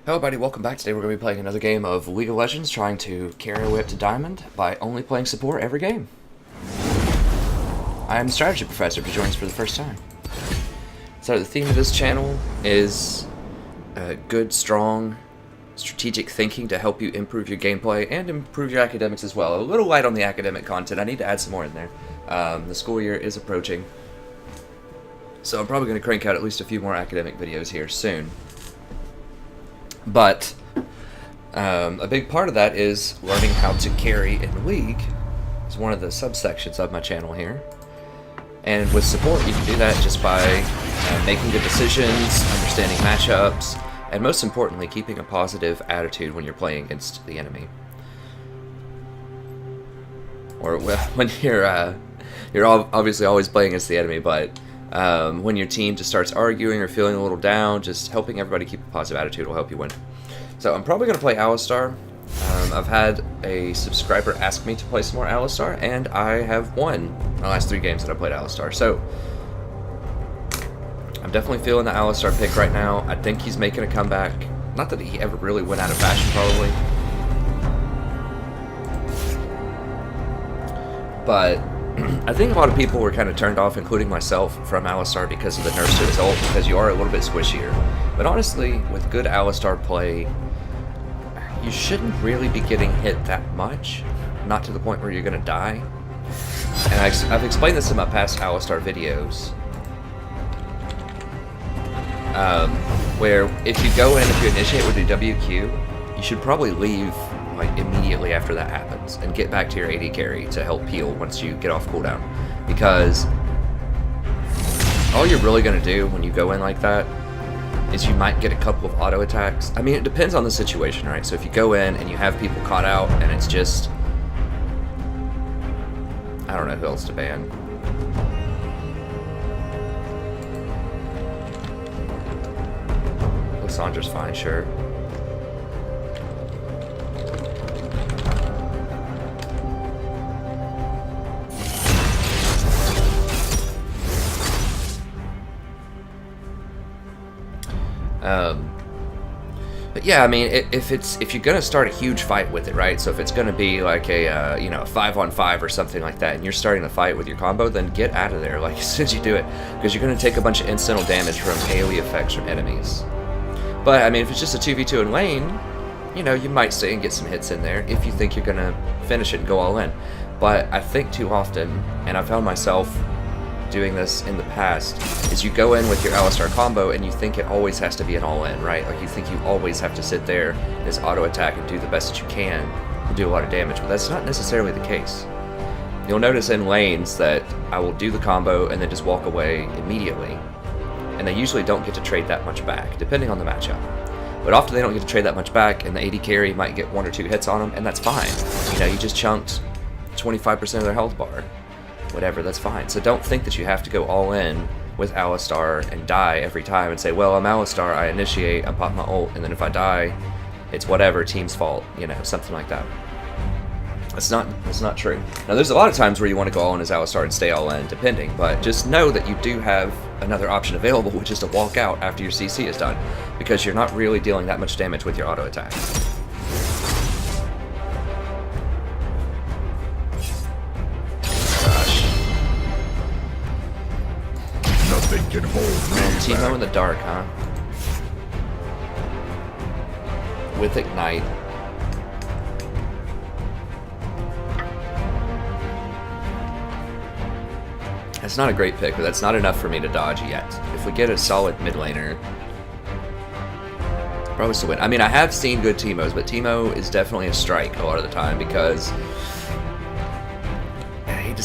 Hello everybody, welcome back. Today we're going to be playing another game of League of Legends, trying to carry our way up to Diamond by only playing support every game. I am the Strategy Professor if you're joining us for the first time. So the theme of this channel is good, strong, strategic thinking to help you improve your gameplay and improve your academics as well. A little light on the academic content, I need to add some more in there. The school year is approaching, so I'm probably going to crank out at least a few more academic videos here soon. But a big part of that is learning how to carry in League. It's one of the subsections of my channel here. And with support, you can do that just by making good decisions, understanding matchups, and most importantly, keeping a positive attitude when you're playing against the enemy. Or when you're obviously always playing against the enemy, but when your team just starts arguing or feeling a little down, just helping everybody keep a positive attitude will help you win. So I'm probably going to play Alistar. I've had a subscriber ask me to play some more Alistar, and I have won the last 3 games that I played Alistar. So I'm definitely feeling the Alistar pick right now. I think he's making a comeback. Not that he ever really went out of fashion, probably. But I think a lot of people were kind of turned off, including myself, from Alistar because of the nerfs to his ult, because you are a little bit squishier. But honestly, with good Alistar play, you shouldn't really be getting hit that much, not to the point where you're going to die. And I've explained this in my past Alistar videos, where if you go in, if you initiate with your WQ, you should probably leave like immediately after that happens and get back to your AD carry to help peel once you get off cooldown, because all you're really going to do when you go in like that is you might get a couple of auto attacks. I mean, it depends on the situation, right? So if you go in and you have people caught out and it's just, I don't know who else to ban. Lissandra's fine, sure. But yeah, I mean, if you're gonna start a huge fight with it, right? So if it's gonna be like a 5-on-5 or something like that, and you're starting the fight with your combo, then get out of there like as soon as you do it, because you're gonna take a bunch of incidental damage from AoE effects from enemies. But I mean, if it's just a 2v2 in lane, you might stay and get some hits in there if you think you're gonna finish it and go all in. But I think too often, and I found myself doing this in the past, is you go in with your Alistar combo and you think it always has to be an all-in, right? Like you think you always have to sit there, this auto attack, and do the best that you can and do a lot of damage, but that's not necessarily the case. You'll notice in lanes that I will do the combo and then just walk away immediately, and they usually don't get to trade that much back, depending on the matchup. But often they don't get to trade that much back, and the AD carry might get 1 or 2 hits on them, and that's fine. You just chunked 25% of their health bar. Whatever, that's fine. So don't think that you have to go all in with Alistar and die every time and say, well, I'm Alistar, I initiate, I pop my ult, and then if I die, it's whatever, team's fault, something like that. That's not true. Now, there's a lot of times where you want to go all in as Alistar and stay all in, depending, but just know that you do have another option available, which is to walk out after your CC is done, because you're not really dealing that much damage with your auto attacks. Can hold me Teemo back. in the dark, huh? With Ignite. That's not a great pick, but that's not enough for me to dodge yet. If we get a solid mid laner, probably still win. I mean, I have seen good Teemos, but Teemo is definitely a strike a lot of the time because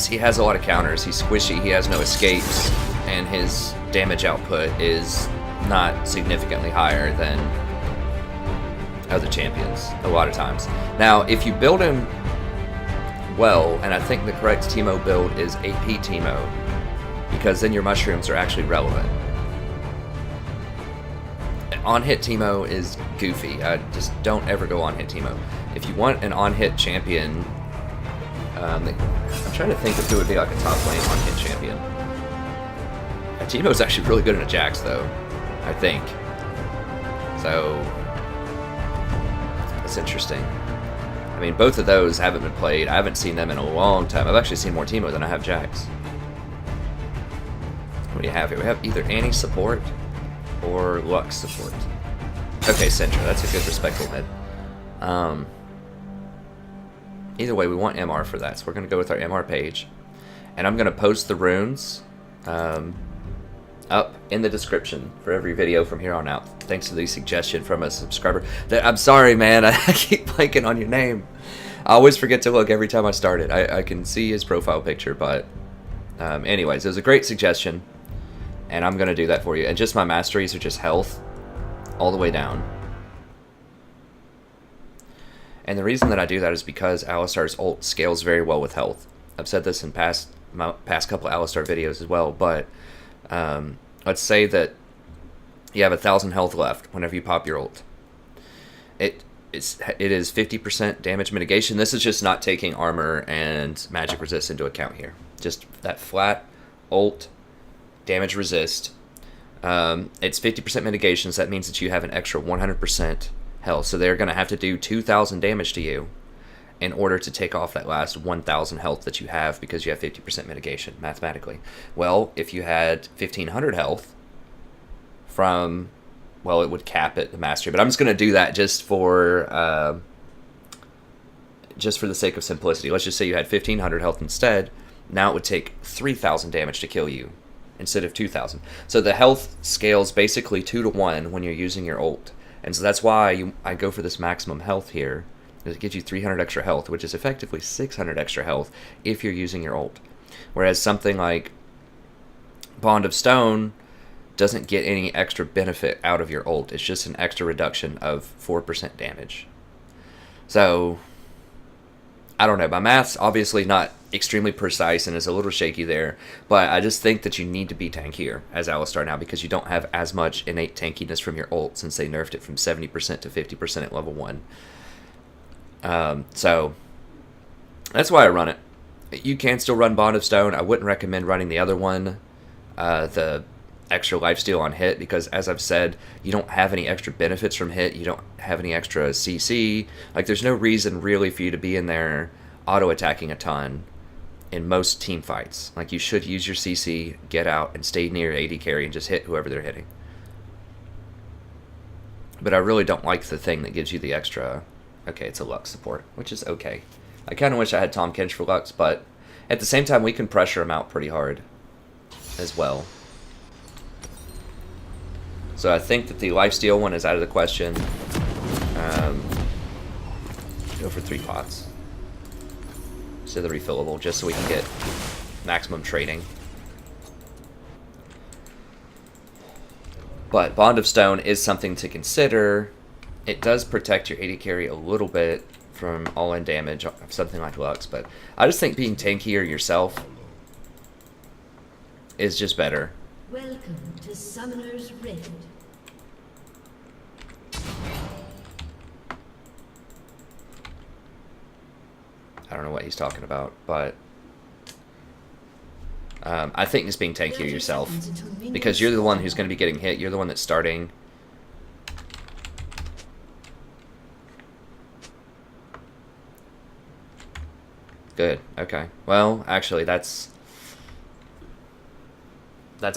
he has a lot of counters. He's squishy, he has no escapes, and his damage output is not significantly higher than other champions a lot of times. Now, if you build him well, and I think the correct Teemo build is AP Teemo, because then your mushrooms are actually relevant. On-hit Teemo is goofy. I just don't ever go on-hit Teemo. If you want an on-hit champion, I'm trying to think of who would be like a top lane on-hit champion. Teemo's actually really good in a Jax, though, I think. So, That's interesting. I mean, both of those haven't been played. I haven't seen them in a long time. I've actually seen more Teemo than I have Jax. What do you have here? We have either Annie support or Lux support. Okay, Syndra. That's a good respectful mid. Either way, we want MR for that, so we're going to go with our MR page. And I'm going to post the runes up in the description for every video from here on out. Thanks to the suggestion from a subscriber. I'm sorry, man. I keep blanking on your name. I always forget to look every time I start it. I can see his profile picture, but anyways, it was a great suggestion, and I'm going to do that for you. And just my masteries are just health all the way down. And the reason that I do that is because Alistar's ult scales very well with health. I've said this in my past couple of Alistar videos as well, but let's say that you have 1,000 health left whenever you pop your ult. It is 50% damage mitigation. This is just not taking armor and magic resist into account here. Just that flat ult damage resist. It's 50% mitigation, so that means that you have an extra 100% health. So they're going to have to do 2,000 damage to you in order to take off that last 1,000 health that you have because you have 50% mitigation, mathematically. Well, if you had 1,500 health from, well, it would cap it, the mastery. But I'm just going to do that just for the sake of simplicity. Let's just say you had 1,500 health instead. Now it would take 3,000 damage to kill you instead of 2,000. So the health scales basically 2 to 1 when you're using your ult. And so that's why I go for this maximum health here. It gives you 300 extra health, which is effectively 600 extra health if you're using your ult. Whereas something like Bond of Stone doesn't get any extra benefit out of your ult. It's just an extra reduction of 4% damage. So, I don't know. My math's obviously not extremely precise and is a little shaky there, but I just think that you need to be tankier as Alistar now because you don't have as much innate tankiness from your ult since they nerfed it from 70% to 50% at level 1. So that's why I run it. You can still run Bond of Stone. I wouldn't recommend running the other one, the extra lifesteal on hit, because as I've said, you don't have any extra benefits from hit. You don't have any extra CC. Like, there's no reason really for you to be in there auto-attacking a ton in most team fights. Like, you should use your CC, get out, and stay near AD carry and just hit whoever they're hitting. But I really don't like the thing that gives you the extra. Okay, it's a Lux support, which is okay. I kind of wish I had Tahm Kench for Lux, but at the same time, we can pressure him out pretty hard as well. So I think that the lifesteal one is out of the question. Go for 3 pots. So the refillable, just so we can get maximum trading. But Bond of Stone is something to consider. It does protect your AD carry a little bit from all-in damage of something like Lux, but I just think being tankier yourself is just better. Welcome to Summoner's Rift. I don't know what he's talking about, but I think just being tankier yourself, because you're the one who's going to be getting hit. You're the one that's starting. Good. Okay. Well, actually, that's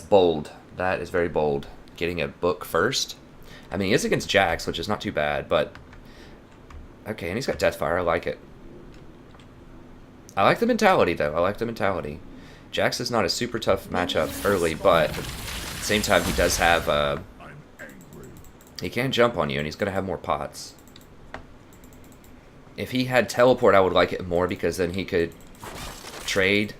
bold. That is very bold. Getting a book first. I mean, he is against Jax, which is not too bad, but okay. And he's got Deathfire. I like it. I like the mentality, though. I like the mentality. Jax is not a super tough matchup early, but at the same time, he does have he can jump on you, and he's going to have more pots. If he had teleport, I would like it more, because then he could trade.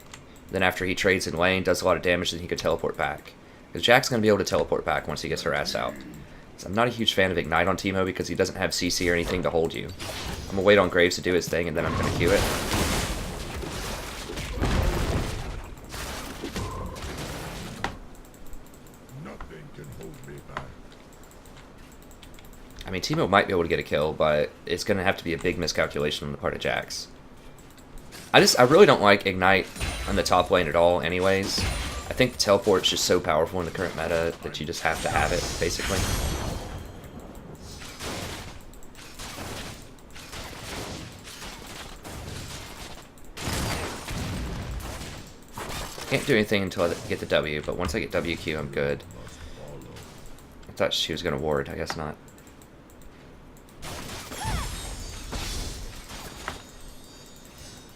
Then after he trades in lane, does a lot of damage, then he could teleport back. Because Jack's going to be able to teleport back once he gets harassed out. So I'm not a huge fan of Ignite on Teemo because he doesn't have CC or anything to hold you. I'm going to wait on Graves to do his thing, and then I'm going to Q it. Nothing can hold me back. I mean, Teemo might be able to get a kill, but it's going to have to be a big miscalculation on the part of Jax. I really don't like Ignite on the top lane at all anyways. I think the teleport's just so powerful in the current meta that you just have to have it, basically. Can't do anything until I get the W, but once I get WQ, I'm good. I thought she was going to ward. I guess not.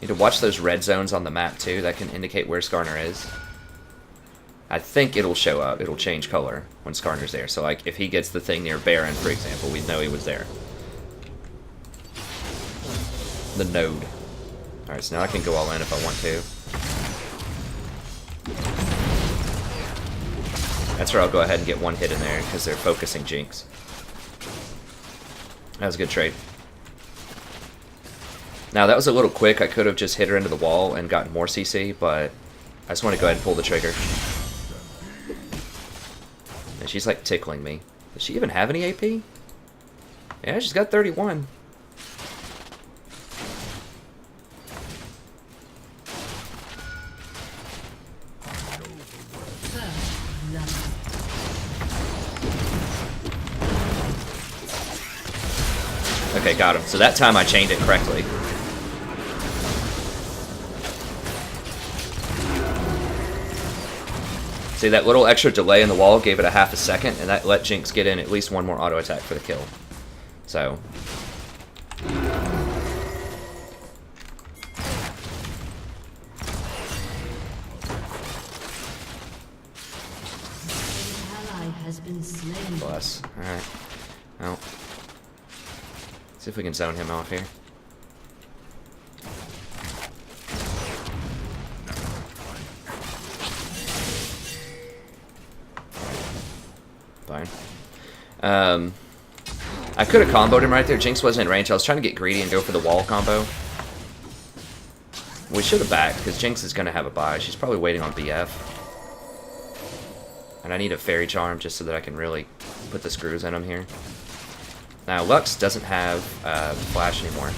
Need to watch those red zones on the map, too. That can indicate where Skarner is. I think it'll show up. It'll change color when Skarner's there. So, like, if he gets the thing near Baron, for example, we'd know he was there. The node. Alright, so now I can go all in if I want to. That's where I'll go ahead and get one hit in there, because they're focusing Jinx. That was a good trade. Now, that was a little quick. I could have just hit her into the wall and gotten more CC, but I just want to go ahead and pull the trigger. And she's, like, tickling me. Does she even have any AP? Yeah, she's got 31. Okay, got him. So that time I chained it correctly. See, that little extra delay in the wall gave it a half a second, and that let Jinx get in at least one more auto attack for the kill. So. Bless. Alright. Well. See if we can zone him off here. Fine. I could have comboed him right there. Jinx wasn't in range. I was trying to get greedy and go for the wall combo. We should have backed, because Jinx is going to have a buy. She's probably waiting on BF. And I need a Fairy Charm just so that I can really put the screws in him here. Now, Lux doesn't have Flash anymore.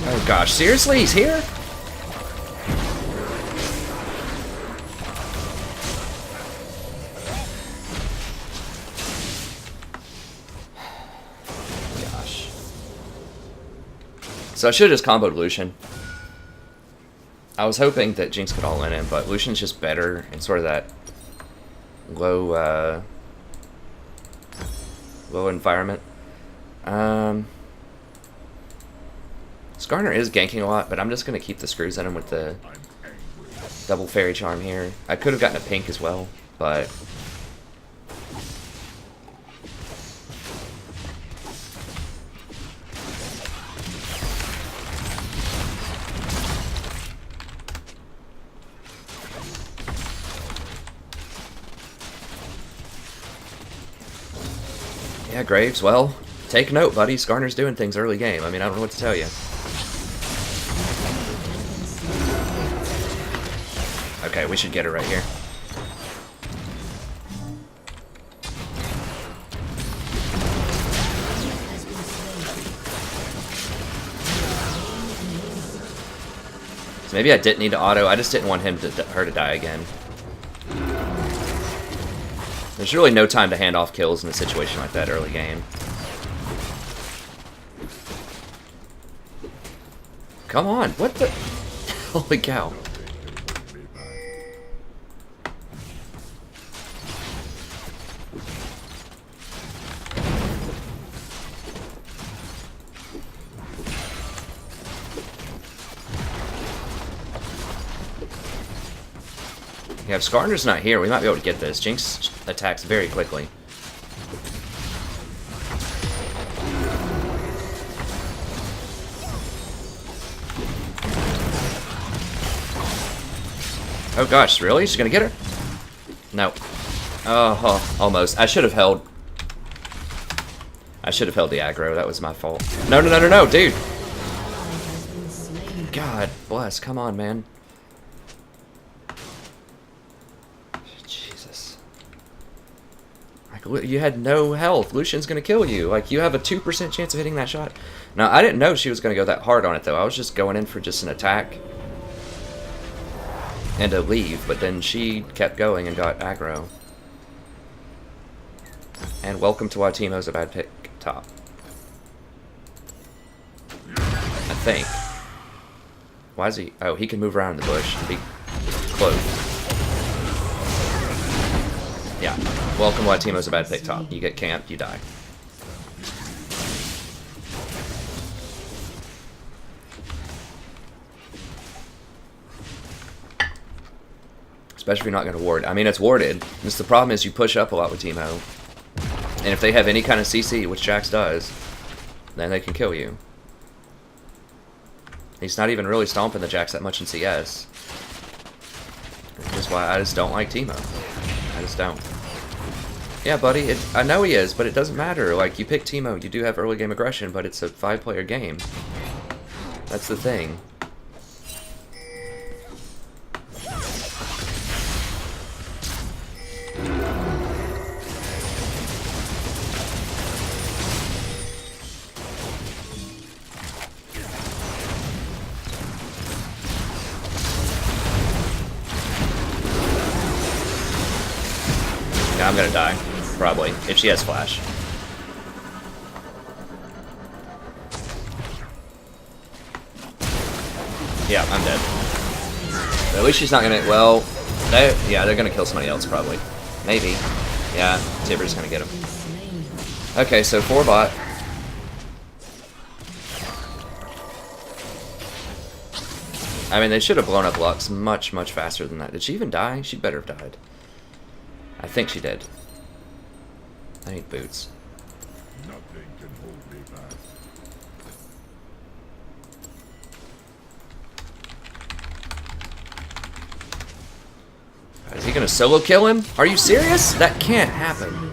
Oh gosh, seriously? He's here? Gosh. So I should have just comboed Lucian. I was hoping that Jinx could all in him, but Lucian's just better in sort of that low, low environment. Skarner is ganking a lot, but I'm just going to keep the screws in him with the double Fairy Charm here. I could have gotten a pink as well, but... Yeah, Graves, well, take note, buddy. Skarner's doing things early game. I mean, I don't know what to tell you. Okay, we should get her right here. So maybe I didn't need to auto. I just didn't want her to die again. There's really no time to hand off kills in a situation like that early game. Come on, what the... Holy cow. Yeah, if Skarner's not here, we might be able to get this. Jinx attacks very quickly. Oh gosh, really? She's gonna get her? No. Oh, almost. I should have held the aggro. That was my fault. No, no, no, no, no, dude! God bless. Come on, man. You had no health. Lucian's gonna kill you. Like, you have a 2% chance of hitting that shot. Now, I didn't know she was gonna go that hard on it, though. I was just going in for just an attack and a leave, but then she kept going and got aggro. And welcome to why Teemo's a bad pick top. I think. Why is he... Oh, he can move around in the bush and be close. Yeah. Welcome why Teemo's a bad pick top. You get camped, you die. Especially if you're not going to ward. I mean, it's warded. Just the problem is you push up a lot with Teemo. And if they have any kind of CC, which Jax does, then they can kill you. He's not even really stomping the Jax that much in CS. Which is why I just don't like Teemo. I just don't. Yeah, buddy, I know he is, but it doesn't matter. Like, you pick Teemo, you do have early game aggression, but it's a 5-player game. That's the thing. I'm gonna die, probably, if she has flash. Yeah, I'm dead. But at least she's not gonna, well, they're gonna kill somebody else, probably. Maybe. Yeah, Tiber's gonna get him. Okay, so 4 bot. I mean, they should have blown up Lux much, much faster than that. Did she even die? She better have died. I think she did. I need boots. Nothing can hold me back. Is he gonna solo kill him? Are you serious? That can't happen.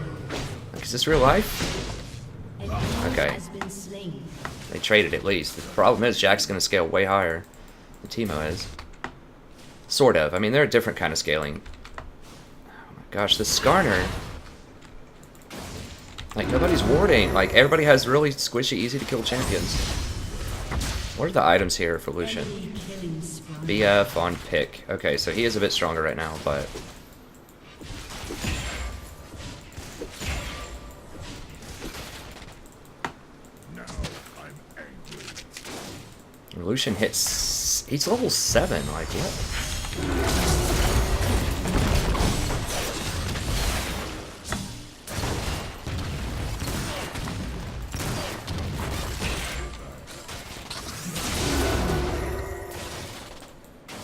Like, is this real life? Okay. They traded at least. The problem is Jack's gonna scale way higher than Teemo is. Sort of. I mean, they're a different kind of scaling. Gosh, this Skarner. Like, nobody's warding. Like, everybody has really squishy, easy to kill champions. What are the items here for Lucian? BF on pick. Okay, so he is a bit stronger right now, but... Now I'm angry. Lucian hits... He's level 7, like, what?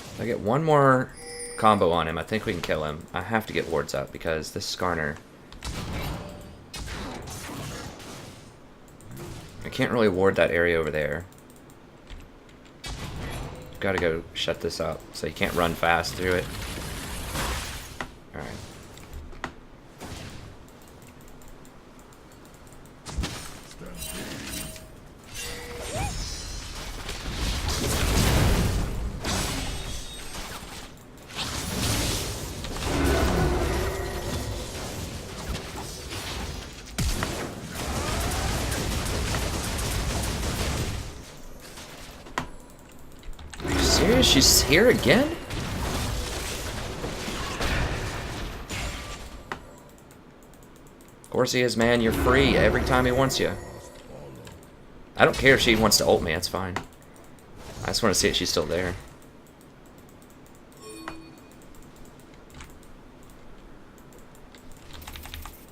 If I get one more combo on him, I think we can kill him. I have to get wards up because this Skarner... I can't really ward that area over there. Gotta go shut this up so you can't run fast through it. Alright. Serious? She's here again? Of course he is, man. You're free every time he wants you. I don't care if she wants to ult me. That's fine. I just want to see if she's still there.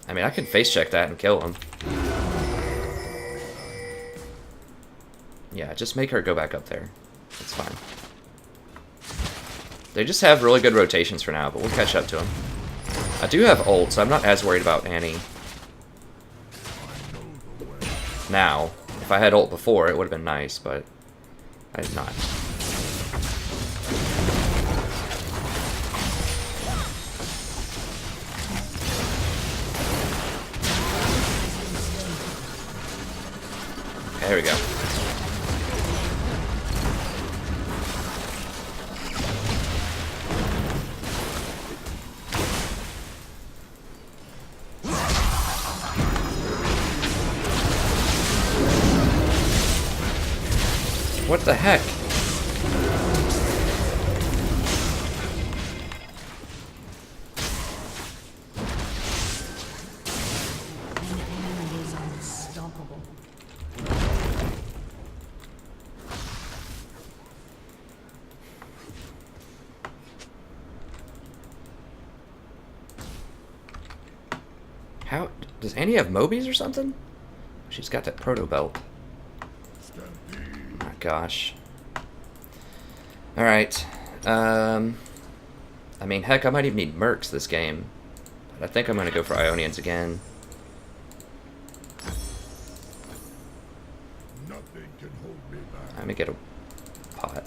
I mean, I can face check that and kill him. Yeah, just make her go back up there. That's fine. They just have really good rotations for now, but we'll catch up to them. I do have ult, so I'm not as worried about Annie. Now, if I had ult before, it would have been nice, but I did not. Okay, there we go. What the heck? How does Annie have Mobies or something? She's got that proto belt. Oh my gosh. Alright. I mean, heck, I might even need Mercs this game. But I think I'm going to go for Ionians again. Nothing can hold me back. Let me get a pot.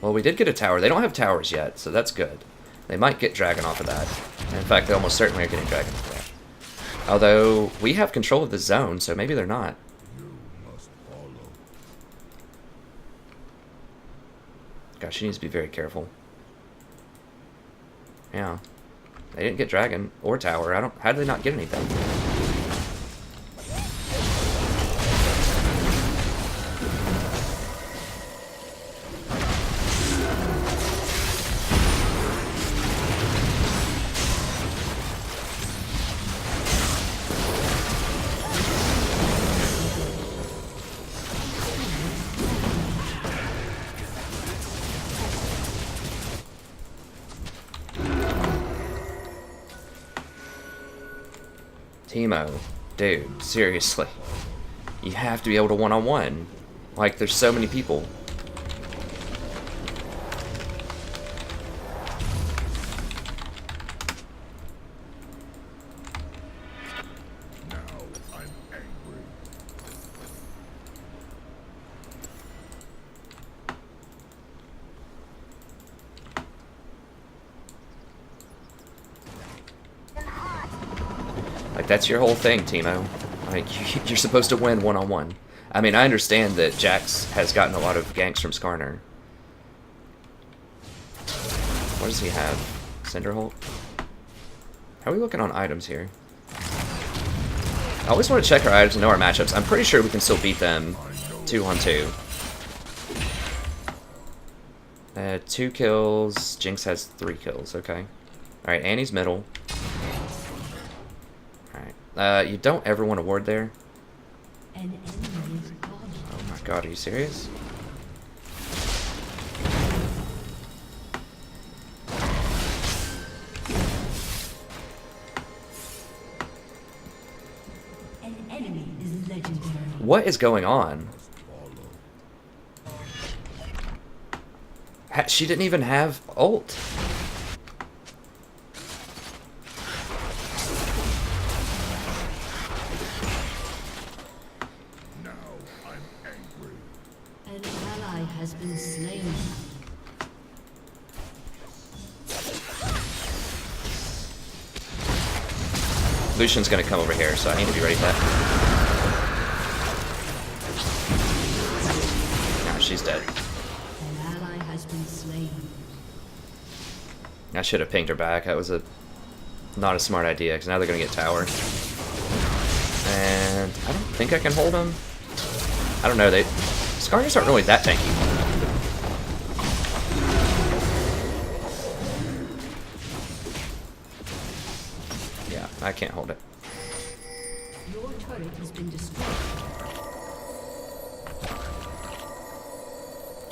Well, we did get a tower. They don't have towers yet, so that's good. They might get Dragon off of that. And in fact, they almost certainly are getting Dragon off of that. Although, we have control of the zone, so maybe they're not. You must follow. Gosh, she needs to be very careful. Yeah. They didn't get Dragon or Tower. How did they not get anything? Teemo, dude, seriously. You have to be able to one-on-one. Like, there's so many people. Now I'm angry. Like, that's your whole thing, Teemo. Like, you're supposed to win one-on-one. I mean, I understand that Jax has gotten a lot of ganks from Skarner. What does he have? Cinderholt? How are we looking on items here? I always want to check our items and know our matchups. I'm pretty sure we can still beat them 2-on-2. 2 kills. Jinx has 3 kills. Okay. Alright, Annie's middle. Alright. You don't ever want to ward there. An enemy is gone. Oh my god, are you serious? An enemy is legendary. What is going on? She didn't even have ult. Now I'm angry. An ally has been slain. Lucian's gonna come over here, so I need to be ready for that. Nah, she's dead. An ally has been slain. I should have pinged her back. That was not a smart idea, because now they're gonna get tower. And I don't think I can hold them. I don't know, Skarners aren't really that tanky. Yeah, I can't hold it. Your turret has been destroyed.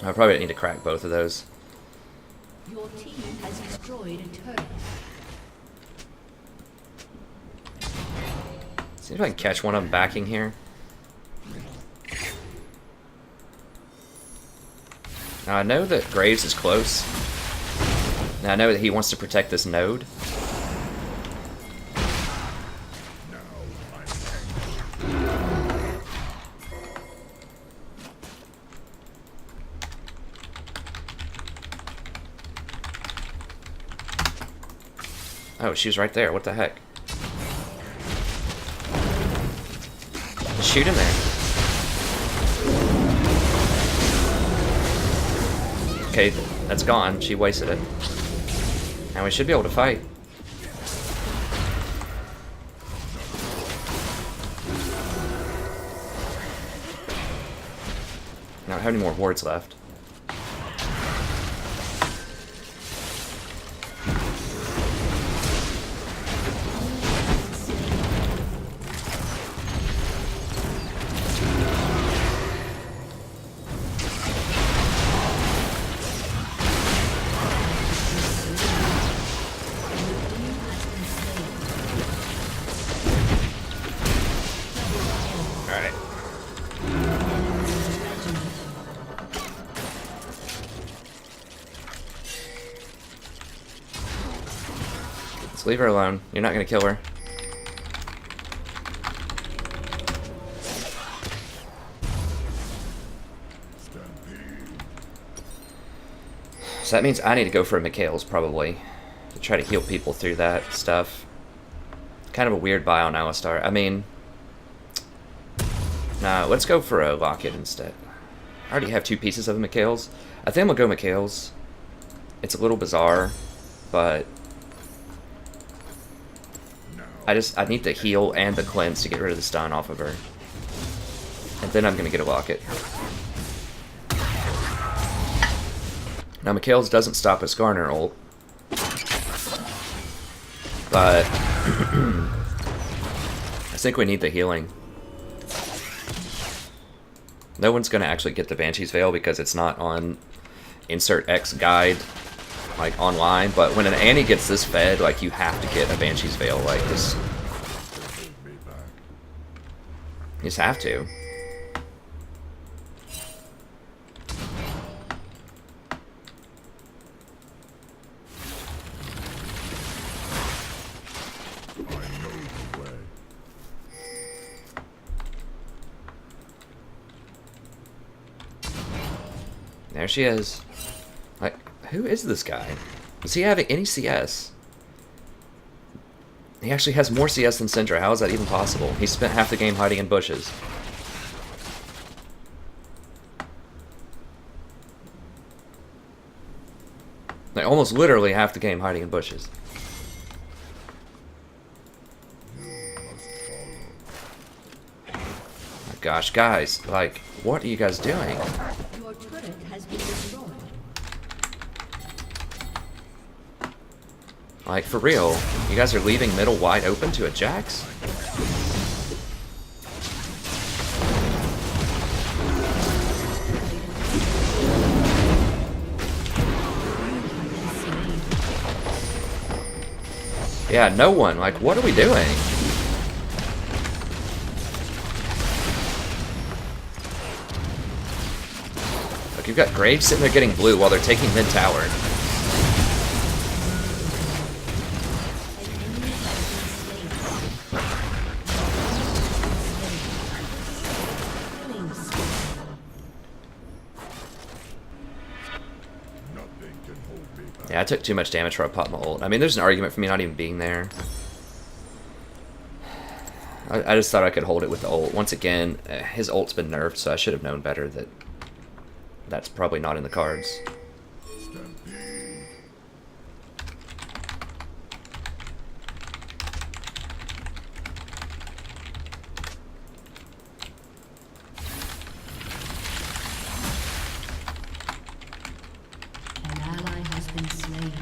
I probably need to crack both of those. Your team has destroyed a turret. See if I can catch one of them backing here. Now I know that Graves is close. Now I know that he wants to protect this node. Now I'm angry. Oh, she was right there. What the heck? Shoot in there. Okay, that's gone. She wasted it. Now we should be able to fight. I don't have any more wards left. Just leave her alone. You're not gonna kill her. So that means I need to go for a Mikhail's probably to try to heal people through that stuff. Kind of a weird buy on Alistar. I mean, nah, let's go for a Locket instead. I already have 2 pieces of Mikhail's. I think I'm gonna go Mikhail's. It's a little bizarre, but I need the heal and the cleanse to get rid of the stun off of her. And then I'm gonna get a Locket. Now Mikhail's doesn't stop a Skarner ult, but I think we need the healing. No one's gonna actually get the Banshee's Veil because it's not on Insert X guide, like online. But when an Annie gets this fed, like you have to get a Banshee's Veil. Like this, you just have to. There she is. Like, who is this guy? Does he have any CS? He actually has more CS than Syndra. How is that even possible? He spent half the game hiding in bushes. Like, almost literally half the game hiding in bushes. My gosh, guys, like, what are you guys doing? Your turret has been destroyed. Like, for real, you guys are leaving middle wide open to a Jax? Yeah, no one. Like, what are we doing? Like, you've got Graves sitting there getting blue while they're taking mid tower. Yeah, I took too much damage for I popped my ult. I mean, there's an argument for me not even being there. I just thought I could hold it with the ult. Once again, his ult's been nerfed, so I should have known better that that's probably not in the cards. An ally has been slain.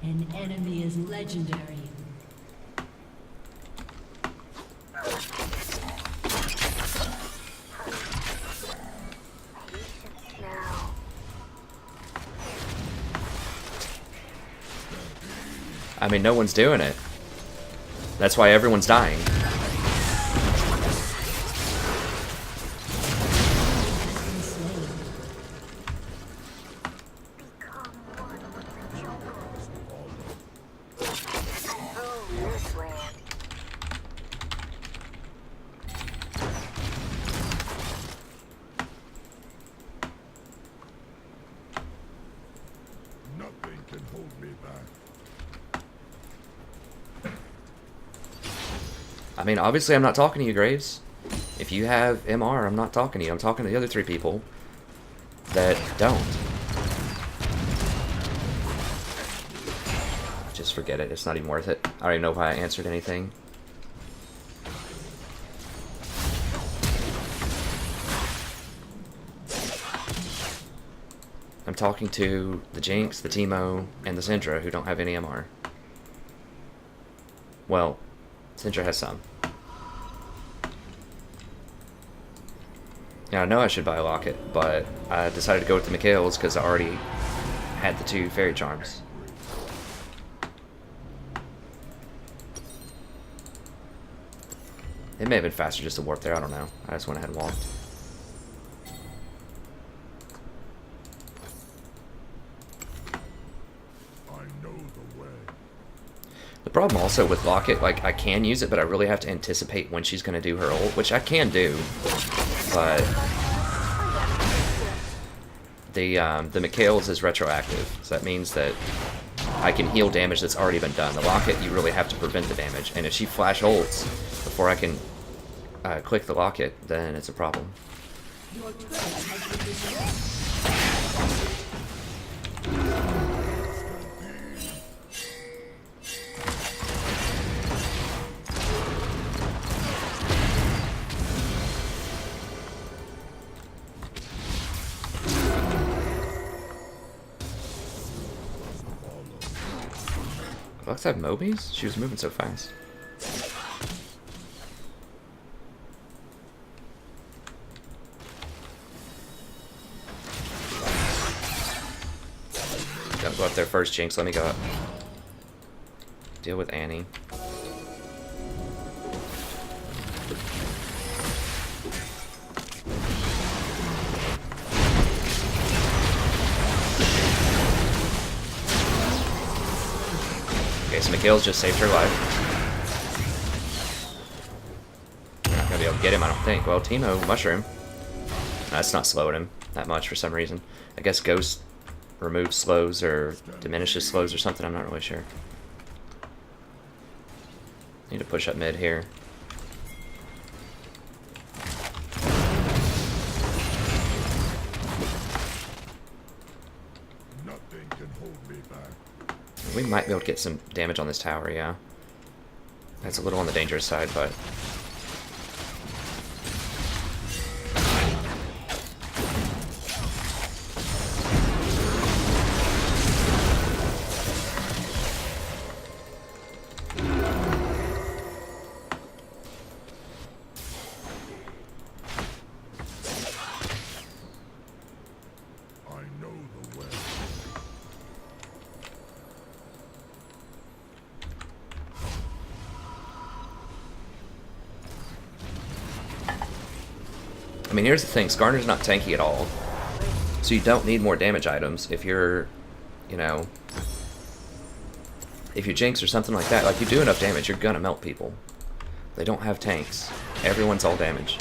An enemy is legendary. I mean, no one's doing it. That's why everyone's dying. Nothing can hold me back. I mean, obviously I'm not talking to you, Graves. If you have MR, I'm not talking to you. I'm talking to the other 3 people that don't. Just forget it. It's not even worth it. I don't even know if I answered anything. I'm talking to the Jinx, the Teemo, and the Syndra who don't have any MR. Well, Syndra has some. Yeah, I know I should buy a Locket, but I decided to go with the Mikhail's because I already had the 2 Fairy Charms. It may have been faster just to warp there, I don't know. I just went ahead and walked. I know the way. The problem also with Locket, like, I can use it, but I really have to anticipate when she's going to do her ult, which I can do, but the Mikhail's is retroactive, so that means that I can heal damage that's already been done. The Locket, you really have to prevent the damage, and if she flash ults before I can click the Locket, then it's a problem. Your turret has been destroyed. Let's have Mobies? She was moving so fast. Gotta go up there first, Jinx. Let me go up. Deal with Annie. Okay, so Mikhail's just saved her life. Not gonna be able to get him, I don't think. Well, Teemo, Mushroom. That's not slowing him that much for some reason. I guess Ghost removes slows or diminishes slows or something, I'm not really sure. Need to push up mid here. Nothing can hold me back. We might be able to get some damage on this tower, yeah. That's a little on the dangerous side, but... I know the way. I mean, here's the thing, Skarner's not tanky at all. So you don't need more damage items if you're, you know... If you Jinx or something like that, like you do enough damage, you're gonna melt people. They don't have tanks. Everyone's all damage.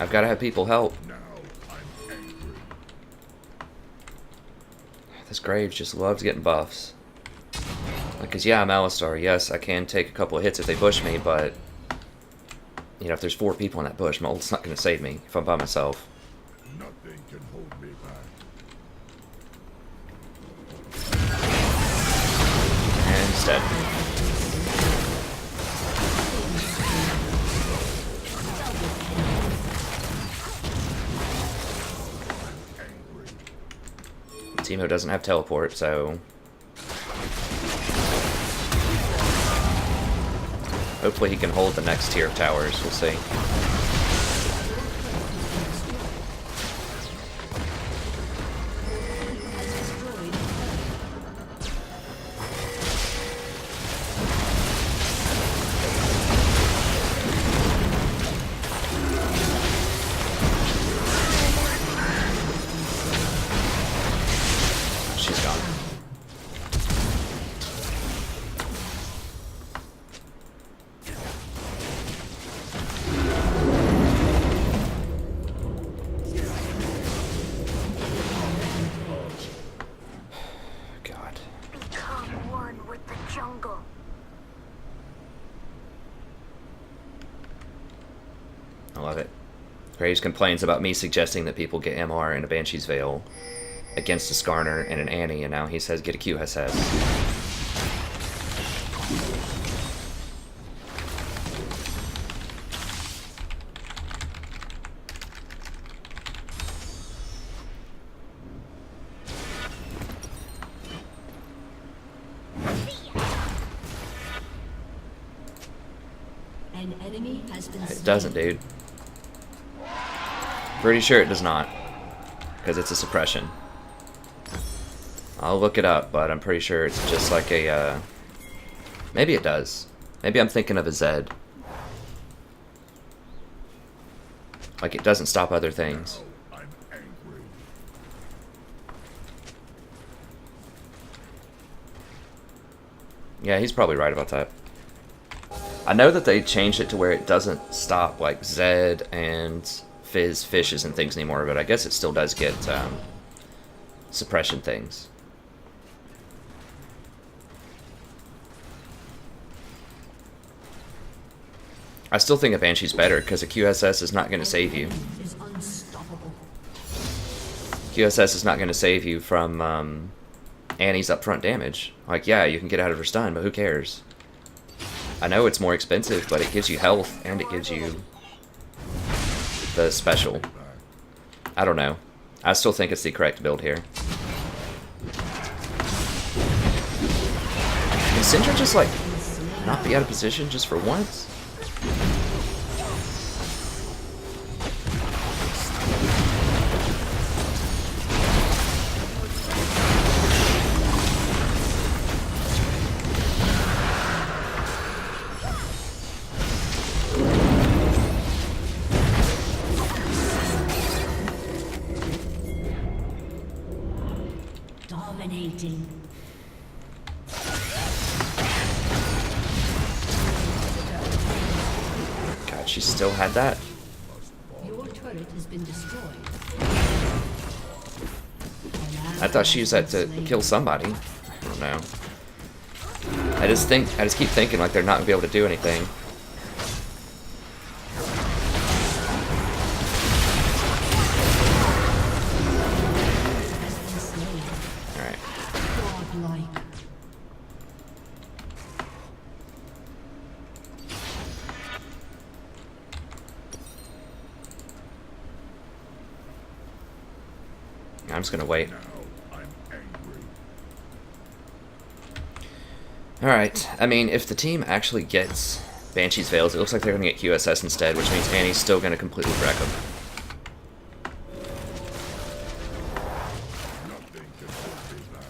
I've gotta have people help. Now I'm angry. This Graves just loves getting buffs. Like, 'cause yeah, I'm Alistar. Yes, I can take a couple of hits if they bush me, but... You know, if there's 4 people in that bush, my ult's not gonna save me if I'm by myself. Nothing can hold me back. And it's dead. Teemo doesn't have teleport, so... Hopefully he can hold the next tier of towers, we'll see. She's gone. God. Become one with the jungle. I love it. Graves complains about me suggesting that people get MR in a Banshee's Veil against a Skarner and an Annie, and now he says get a QSS. An enemy has been It doesn't, dude. Pretty sure it does not, because it's a suppression. I'll look it up, but I'm pretty sure it's just like a, maybe it does. Maybe I'm thinking of a Zed. Like, it doesn't stop other things. I'm angry. Yeah, he's probably right about that. I know that they changed it to where it doesn't stop like Zed and Fizz fishes and things anymore, but I guess it still does get suppression things. I still think a Banshee's better because a QSS is not going to save you. Is unstoppable. QSS is not going to save you from Annie's upfront damage. Like, yeah, you can get out of her stun, but who cares? I know it's more expensive, but it gives you health and it gives you the special. I don't know. I still think it's the correct build here. Can Syndra just, like, not be out of position just for once? Dominating. God, she still had that. Your turret has been destroyed. I thought she used that to kill somebody. I don't know. I just keep thinking like they're not gonna be able to do anything. Alright. Godlike. I'm just gonna wait. Now I'm angry. Alright, I mean, if the team actually gets Banshee's Veils, it looks like they're gonna get QSS instead, which means Annie's still gonna completely wreck them. Nothing can hold me back.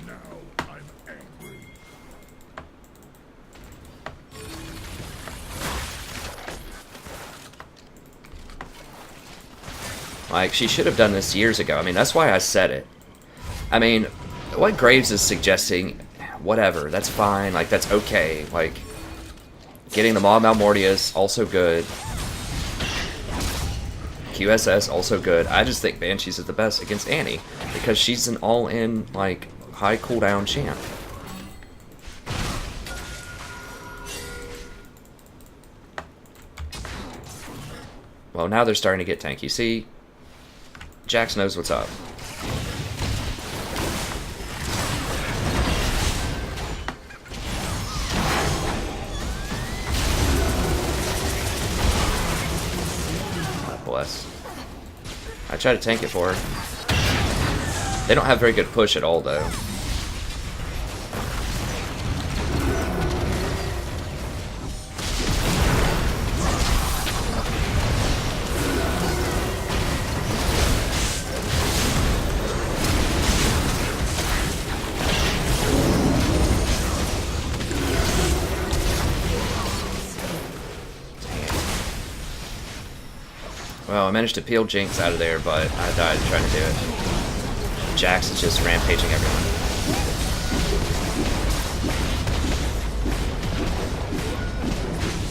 Now I'm angry. Like, she should have done this years ago. I mean, that's why I said it. I mean, what Graves is suggesting, whatever, that's fine. Like, that's okay. Like, getting the Maw Malmortius, also good. QSS, also good. I just think Banshees is the best against Annie, because she's an all-in, like, high cooldown champ. Well, now they're starting to get tanky. See? Jax knows what's up. God bless. I tried to tank it for her. They don't have very good push at all, though. Well, I managed to peel Jinx out of there, but I died trying to do it. Jax is just rampaging everyone.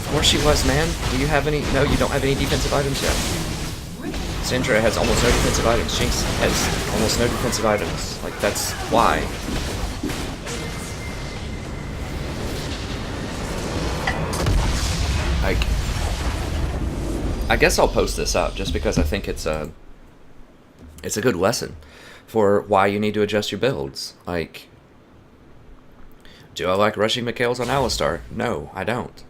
Of course she was, man. Do you have any? No, you don't have any defensive items yet. Syndra has almost no defensive items. Jinx has almost no defensive items. Like, that's why. Like, I guess I'll post this up just because I think it's a good lesson for why you need to adjust your builds. Like, do I like rushing Mikhails on Alistar? No, I don't.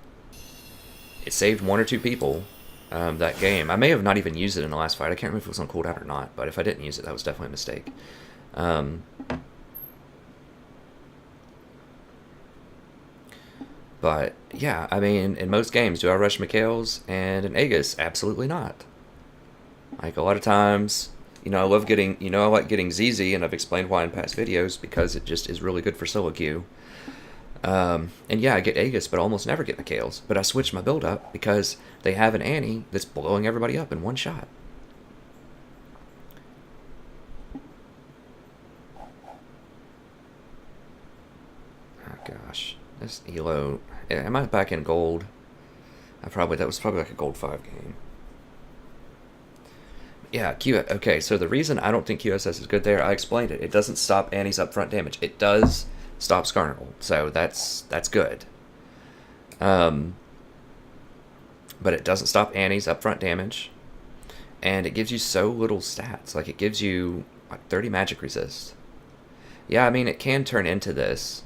It saved one or two people that game. I may have not even used it in the last fight. I can't remember if it was on cooldown or not, but if I didn't use it, that was definitely a mistake. But, yeah, I mean, in most games, do I rush Mikhails and an Aegis? Absolutely not. Like, a lot of times, you know, I like getting ZZ, and I've explained why in past videos, because it just is really good for solo queue. And yeah, I get Aegis, but I almost never get Mikhails. But I switch my build up because they have an Annie that's blowing everybody up in one shot. Oh gosh, this Elo. Am I back in gold? That was probably like a gold 5 game. Yeah, okay, so the reason I don't think QSS is good there, I explained it. It doesn't stop Annie's upfront damage. It does stop Skarnable, so that's good. But it doesn't stop Annie's upfront damage, and it gives you so little stats. Like, it gives you like 30 magic resist. Yeah, I mean, it can turn into this,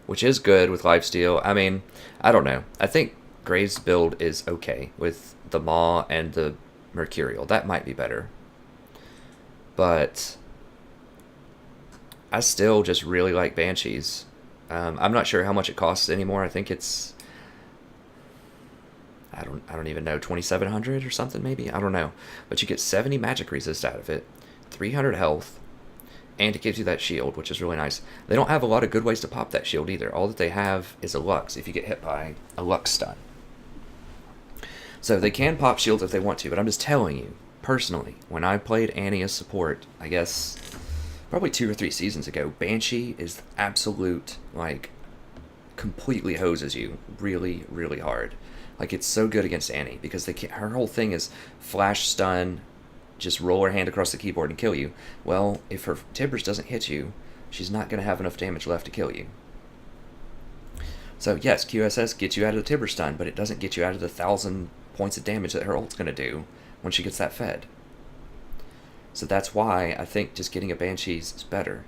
which is good with lifesteal. I mean, I don't know. I think Graves' build is okay with the Maw and the Mercurial. That might be better. But I still just really like Banshees. I'm not sure how much it costs anymore. I think it's, I don't even know, 2,700 or something maybe. I don't know. But you get 70 magic resist out of it, 300 health, and it gives you that shield, which is really nice. They don't have a lot of good ways to pop that shield either. All that they have is a Lux if you get hit by a Lux stun. So they can pop shields if they want to, but I'm just telling you, personally, when I played Annie as support, I guess probably 2 or 3 seasons ago, Banshee is absolute, like, completely hoses you really, really hard. Like, it's so good against Annie, because her whole thing is flash stun, just roll her hand across the keyboard and kill you. Well, if her Tibbers doesn't hit you, she's not going to have enough damage left to kill you. So yes, QSS gets you out of the Tibber stun, but it doesn't get you out of the 1,000 points of damage that her ult's going to do when she gets that fed. So that's why I think just getting a Banshees is better.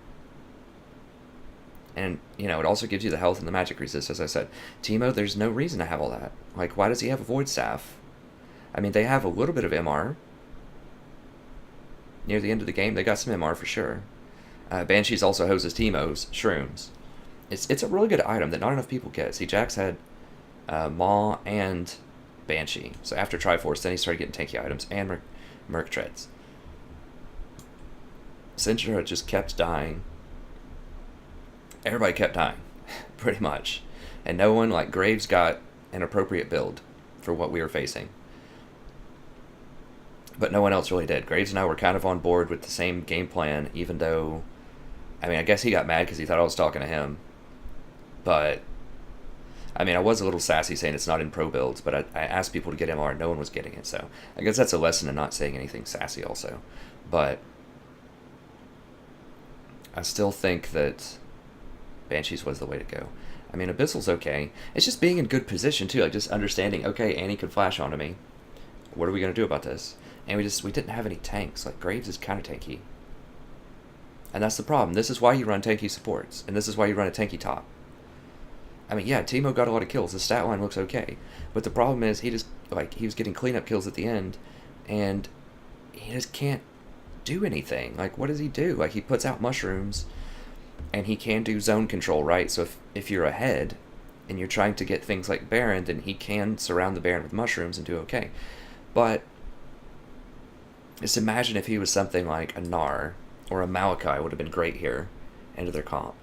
And, you know, it also gives you the health and the magic resist, as I said. Teemo, there's no reason to have all that. Like, why does he have a Void Staff? I mean, they have a little bit of MR. Near the end of the game, they got some MR for sure. Banshees also hoses Teemo's Shrooms. It's a really good item that not enough people get. See, Jax had Maw and Banshee. So after Triforce, then he started getting tanky items and Merc Treads. Syndra just kept dying. Everybody kept dying, pretty much. And no one, like, Graves got an appropriate build for what we were facing. But no one else really did. Graves and I were kind of on board with the same game plan, even though, I mean, I guess he got mad because he thought I was talking to him. But, I mean, I was a little sassy saying it's not in pro builds, but I asked people to get MR and no one was getting it. So I guess that's a lesson in not saying anything sassy also. But I still think that Banshees was the way to go. I mean, Abyssal's okay. It's just being in good position, too. Like, just understanding, okay, Annie could flash onto me. What are we going to do about this? And we didn't have any tanks. Like, Graves is kind of tanky. And that's the problem. This is why you run tanky supports. And this is why you run a tanky top. I mean, yeah, Teemo got a lot of kills. His stat line looks okay. But the problem is he was getting cleanup kills at the end. And he just can't do anything. Like, what does he do? Like, he puts out mushrooms. And he can do zone control, right? So if you're ahead and you're trying to get things like Baron, then he can surround the Baron with mushrooms and do okay. But just imagine if he was something like a Gnar or a Malachi would have been great here into their comp.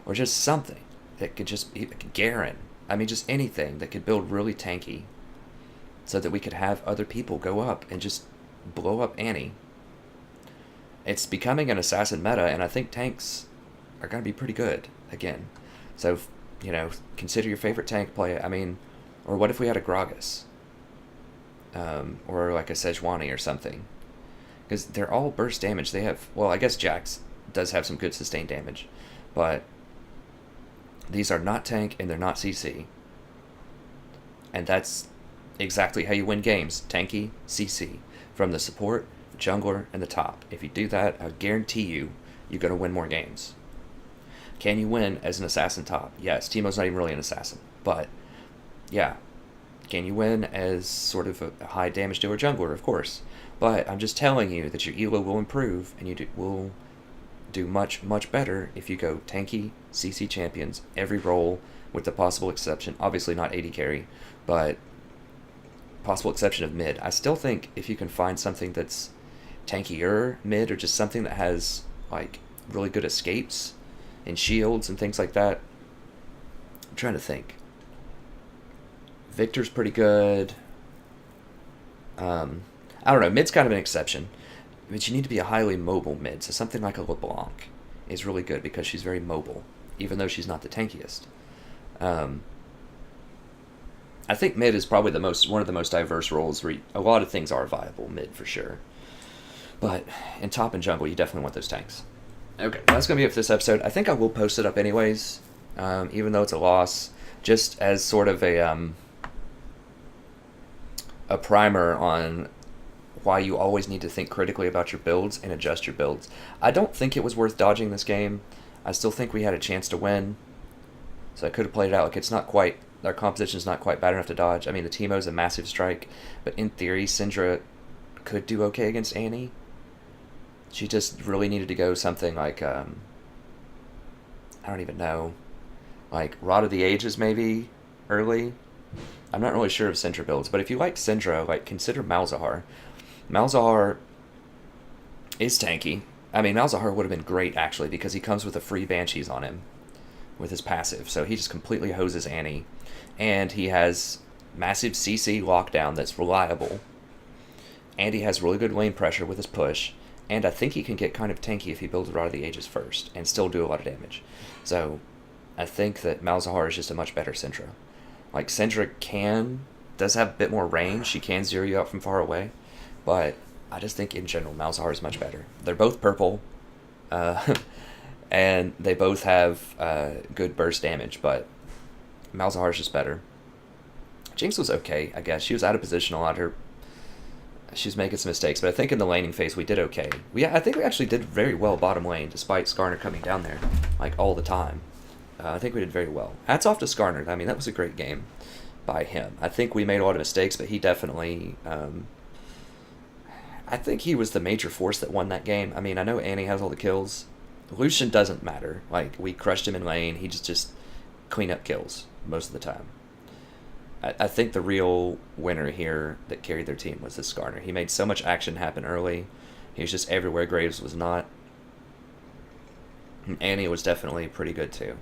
Or just something that could just be like Garen. I mean, just anything that could build really tanky so that we could have other people go up and just blow up Annie. It's becoming an assassin meta, and I think tanks are going to be pretty good again. So, you know, consider your favorite tank play. I mean, or what if we had a Gragas? Or like a Sejuani or something. Because they're all burst damage. They have, well, I guess Jax does have some good sustained damage. But these are not tank and they're not CC. And that's exactly how you win games. Tanky, CC. From the support, the jungler, and the top. If you do that, I guarantee you're going to win more games. Can you win as an assassin top? Yes, Teemo's not even really an assassin. But, yeah. Can you win as sort of a high damage dealer jungler? Of course. But I'm just telling you that your elo will improve, and you will do much, much better if you go tanky, CC champions, every role, with the possible exception, obviously not AD carry, but possible exception of mid. I still think if you can find something that's tankier mid, or just something that has, like, really good escapes and shields and things like that, I'm trying to think. Victor's pretty good. I don't know. Mid's kind of an exception. But you need to be a highly mobile mid. So something like a LeBlanc is really good because she's very mobile, even though she's not the tankiest. I think mid is probably one of the most diverse roles where a lot of things are viable mid for sure. But in top and jungle, you definitely want those tanks. Okay, that's going to be it for this episode. I think I will post it up anyways, even though it's a loss, just as sort of a primer on why you always need to think critically about your builds and adjust your builds. I don't think it was worth dodging this game. I still think we had a chance to win, so I could have played it out. Like, it's not quite, our composition's not quite bad enough to dodge. I mean, the Teemo's a massive strike, but in theory, Syndra could do okay against Annie. She just really needed to go something like, I don't even know, like Rod of the Ages maybe, early. I'm not really sure of Syndra builds, but if you like Syndra, like, consider Malzahar. Malzahar is tanky. I mean, Malzahar would have been great, actually, because he comes with a free Banshees on him with his passive, so he just completely hoses Annie. And he has massive CC lockdown that's reliable. And he has really good lane pressure with his push. And I think he can get kind of tanky if he builds Rod of the Ages first and still do a lot of damage. So I think that Malzahar is just a much better Syndra. Like, Syndra does have a bit more range. She can zero you out from far away. But I just think in general, Malzahar is much better. They're both purple. And they both have good burst damage, but Malzahar is just better. Jinx was okay, I guess. She was out of position a lot. She was making some mistakes, but I think in the laning phase we did okay. I think we actually did very well bottom lane, despite Skarner coming down there, like, all the time. I think we did very well. Hats off to Skarner. I mean, that was a great game by him. I think we made a lot of mistakes, but he definitely... I think he was the major force that won that game. I mean, I know Annie has all the kills. Lucian doesn't matter. Like, we crushed him in lane. He just clean up kills most of the time. I think the real winner here that carried their team was this Skarner. He made so much action happen early. He was just everywhere Graves was not. And Annie was definitely pretty good too.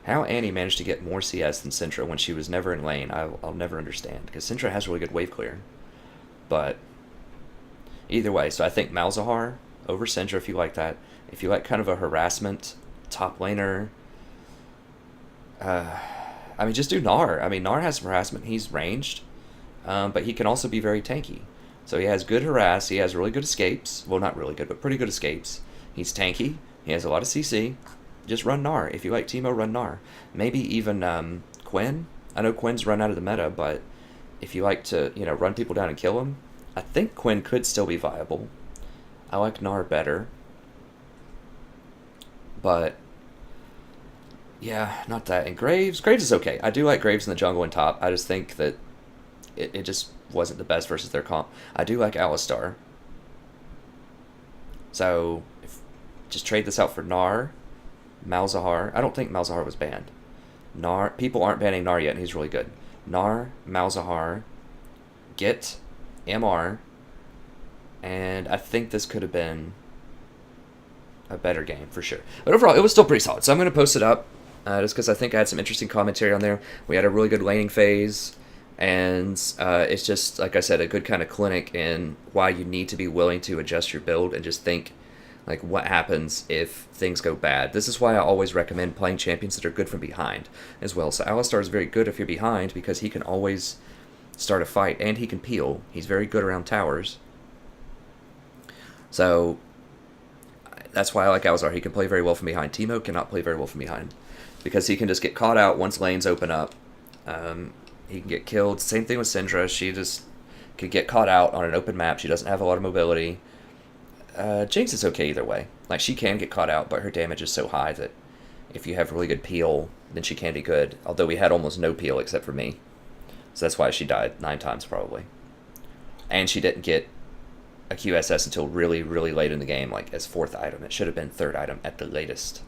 How Annie managed to get more CS than Syndra when she was never in lane, I'll never understand. Because Syndra has really good wave clear. But either way, so I think Malzahar over Syndra if you like that. If you like kind of a harassment top laner... I mean, just do Gnar. I mean, Gnar has some harassment. He's ranged, but he can also be very tanky. So he has good harass. He has really good escapes. Well, not really good, but pretty good escapes. He's tanky. He has a lot of CC. Just run Gnar. If you like Teemo, run Gnar. Maybe even Quinn. I know Quinn's run out of the meta, but if you like to, run people down and kill them, I think Quinn could still be viable. I like Gnar better. But... yeah, not that. And Graves is okay. I do like Graves in the jungle and top. I just think that it just wasn't the best versus their comp. I do like Alistar. So, just trade this out for Gnar, Malzahar. I don't think Malzahar was banned. Gnar, people aren't banning Gnar yet, and he's really good. Gnar, Malzahar, get MR, and I think this could have been a better game for sure. But overall, it was still pretty solid. So I'm going to post it up. Just because I think I had some interesting commentary on there. We had a really good laning phase, and it's just, like I said, a good kind of clinic in why you need to be willing to adjust your build and just think, like, what happens if things go bad. This is why I always recommend playing champions that are good from behind as well. So Alistar is very good if you're behind because he can always start a fight, and he can peel. He's very good around towers. So that's why I like Alistar. He can play very well from behind. Teemo cannot play very well from behind, because he can just get caught out once lanes open up. He can get killed. Same thing with Syndra. She just could get caught out on an open map. She doesn't have a lot of mobility. Jinx is okay either way. Like, she can get caught out, but her damage is so high that if you have really good peel, then she can be good. Although we had almost no peel except for me. So that's why she died 9 times probably. And she didn't get a QSS until really, really late in the game, like as 4th item. It should have been 3rd item at the latest.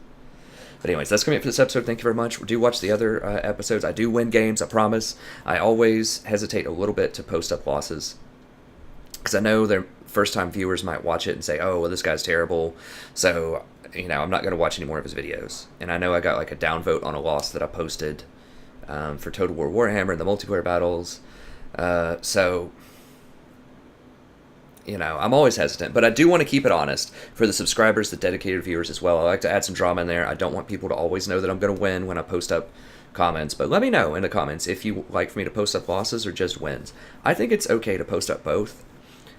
But anyways, that's going to be it for this episode. Thank you very much. Do watch the other episodes. I do win games, I promise. I always hesitate a little bit to post up losses, because I know their first-time viewers might watch it and say, oh, well, this guy's terrible, so, I'm not going to watch any more of his videos. And I know I got like a downvote on a loss that I posted for Total War Warhammer and the multiplayer battles. So, you know, I'm always hesitant, but I do want to keep it honest for the subscribers, the dedicated viewers as well. I like to add some drama in there. I don't want people to always know that I'm going to win when I post up comments, but let me know in the comments if you like for me to post up losses or just wins. I think it's okay to post up both.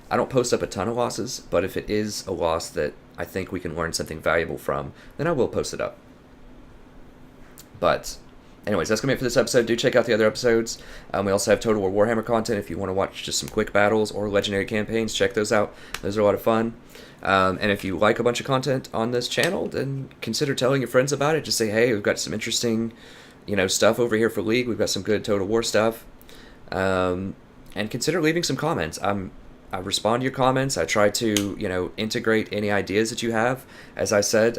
I don't post up a ton of losses, but if it is a loss that I think we can learn something valuable from, then I will post it up. But anyways, that's going to be it for this episode. Do check out the other episodes. We also have Total War Warhammer content. If you want to watch just some quick battles or legendary campaigns, check those out. Those are a lot of fun. And if you like a bunch of content on this channel, then consider telling your friends about it. Just say, hey, we've got some interesting, you know, stuff over here for League. We've got some good Total War stuff. And consider leaving some comments. I respond to your comments. I try to, you know, integrate any ideas that you have. As I said,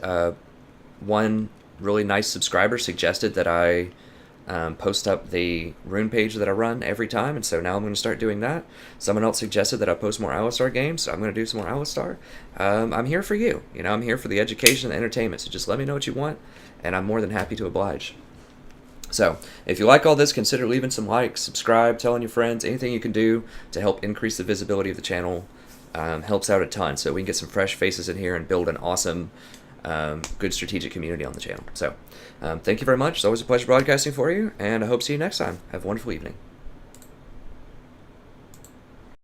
one really nice subscriber suggested that I post up the Rune Page that I run every time, and so now I'm going to start doing that. Someone else suggested that I post more Alistar games, so I'm going to do some more Alistar. I'm here for you. You know, I'm here for the education and entertainment, so just let me know what you want, and I'm more than happy to oblige. So, if you like all this, consider leaving some likes, subscribe, telling your friends, anything you can do to help increase the visibility of the channel helps out a ton, so we can get some fresh faces in here and build an awesome good strategic community on the channel. So, thank you very much. It's always a pleasure broadcasting for you, and I hope to see you next time. Have a wonderful evening.